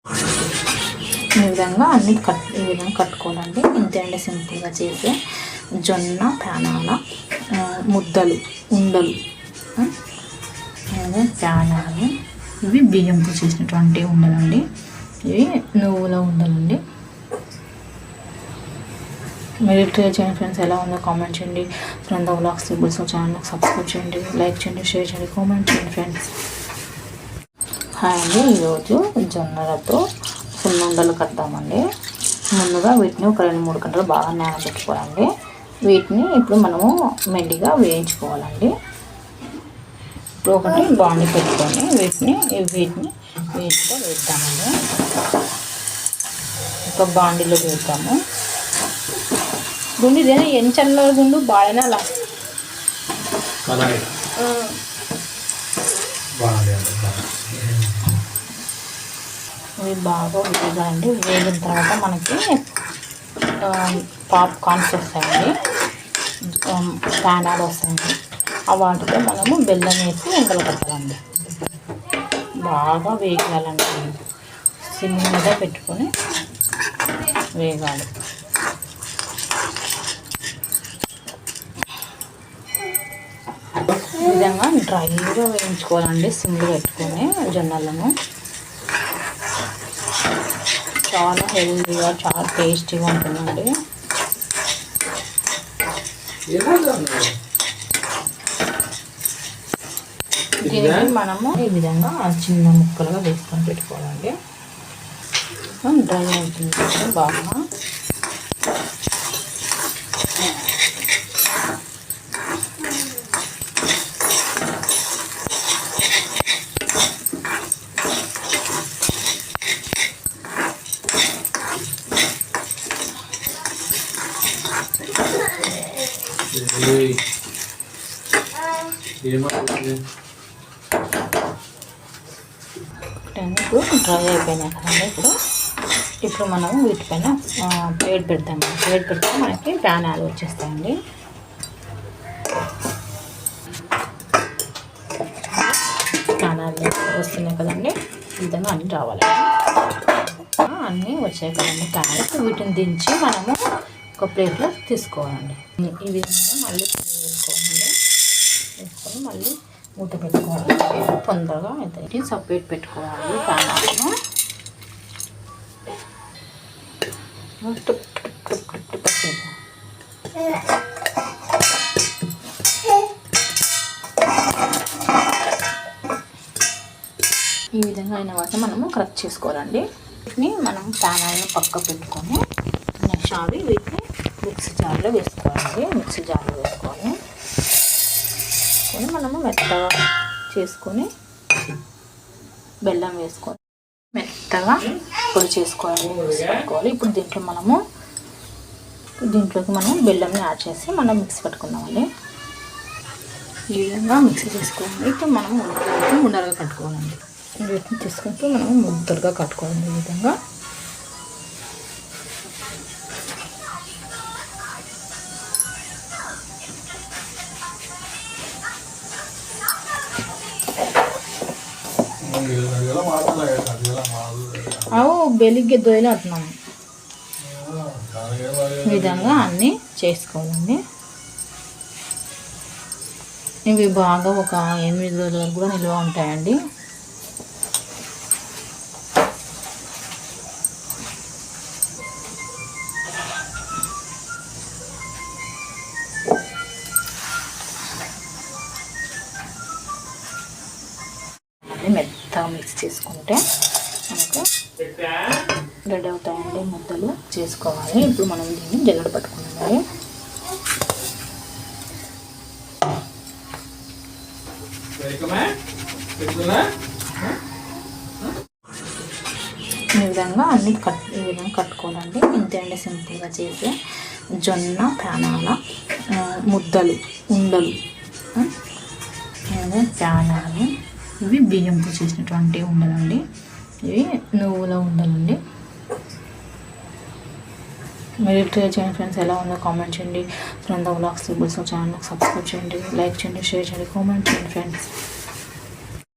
ఈ విధంగా అన్ని ఈ విధంగా కట్టుకోవాలండి. ఇంతే అండి సింపుల్గా చేసే జొన్న ప్యానాల ముద్దలు ఉండలు. ప్యానాలు ఇవి బియ్యంతో చేసినటువంటి ఉండలండి. ఇవి నువ్వుల ఉండలండి. మీరు ట్రై చేయండి ఫ్రెండ్స్. ఎలా ఉందో కామెంట్ చేయండి. ఫ్రెండ్ వ్లాగ్స్ సింపుల్స్ ఛానల్కి సబ్స్క్రైబ్ చేయండి, లైక్ చేయండి, షేర్ చేయండి, కామెంట్ చేయండి ఫ్రెండ్స్. హాయ్ అండి. ఈరోజు జొన్నలతో సున్నుండలు కడతామండి. ముందుగా వీటిని ఒక 2-3 గంటలు బాగా నానబెట్టుకోవాలండి. వీటిని ఇప్పుడు మనము మెల్లిగా వేయించుకోవాలండి. ఇప్పుడు ఒకటి బాండి పెట్టుకొని వీటిని వీటితో వేద్దామండి. ఒక బాండీలో వేద్దాము. గుండి ఇదేనా ఎంచల్లో గుండు బాడేనా అలా ఇవి బాగా వేగాలండి. వేగిన తర్వాత మనకి పాప్కార్న్స్ వస్తాయండి, ప్యానాలు వస్తాయండి. ఆ వాటితో మనము బెల్లం వేసి ఉండలు కట్టాలండి. బాగా వేగాలండి. సిమ్ మీద పెట్టుకొని వేగాలి. ఈ విధంగా డ్రైగా వేయించుకోవాలండి సిమ్లో పెట్టుకొని జొన్నలను. చాలా హెల్తీగా, చాలా టేస్టీగా ఉంటుందండి. దీన్ని మనము ఈ విధంగా చిన్న ముక్కలుగా వేసుకొని పెట్టుకోవాలండి. డ్రై అవుతుంది బాగా. ఇప్పుడు డ్రై అయిపోయినాయి కదండి. ఇప్పుడు మనము వీటిపైన ప్లేట్ పెడతాము. ప్లేట్ పెడితే మనకి ప్యానాలు వచ్చేస్తాయండి. ప్యానాలు వస్తున్నాయి కదండి. ఈ విధంగా అన్నీ రావాలి. అన్నీ వచ్చాయి కదండి ప్యానాలు. వీటిని దించి మనము ఒక ప్లేట్లో తీసుకోవాలండి. ఈ విధంగా మళ్ళీ వేసుకోవాలండి. వేసుకొని మళ్ళీ మూత పెట్టుకోవాలి. తొందరగా అయితే సపరేట్ పెట్టుకోవాలి ప్యానాలను. ఈ విధంగా అయిన వాటిని మనము కరెక్ట్ చేసుకోవాలండి. వీటిని మనం ప్యానాలను పక్క పెట్టుకొని నెక్స్ట్ వీటిని మిక్సీ జార్లో వేసుకోవాలండి. మిక్సీ జార్లో వేసుకొని మనము మెత్తగా చేసుకొని బెల్లం వేసుకొని మెత్తగా పొడి చేసుకోవాలి, మిక్సీ పెట్టుకోవాలి. ఇప్పుడు దీంట్లోకి మనం బెల్లంని యాడ్ చేసి మనం మిక్సీ పెట్టుకుందామండి. ఈ విధంగా మిక్సీ చేసుకోవాలి. ఇప్పుడు మనం ఉండలుగా కట్టుకోవాలండి. వీటిని తీసుకుంటూ మనం ముద్దలుగా కట్టుకోవాలి. ఈ విధంగా అవు బెలిగ్గే దొయ్యలు అంటున్నాము. ఈ విధంగా అన్నీ చేసుకోవాలండి. ఇవి బాగా ఒక 8 రోజుల వరకు కూడా నిల్వ ఉంటాయండి. మెత్తగా మిక్స్ చేసుకుంటే మనకు రెడీ అవుతాయండి. ముద్దలు చేసుకోవాలి. ఇప్పుడు మనం దీన్ని జల్లెడ పట్టుకున్నామండి. ఈ విధంగా అన్ని ఈ విధంగా కట్టుకోవాలండి. ఇంతే అండి సింపుల్గా చేసే జొన్న ప్యానాల ముద్దలు ఉండలు. ప్యానాలు ఇవి బియ్యంతో చేసినటువంటి ఉండలండి. ఇవి నువ్వుల ఉండలండి. మీరు ట్రై చేయండి ఫ్రెండ్స్. ఎలా ఉందో కామెంట్ చేయండి. ఫ్రెండ్ వ్లాగ్స్ సింపుల్స్ ఛానల్కి సబ్స్క్రైబ్ చేయండి, లైక్ చేయండి, షేర్ చేయండి, కామెంట్ చేయండి ఫ్రెండ్స్.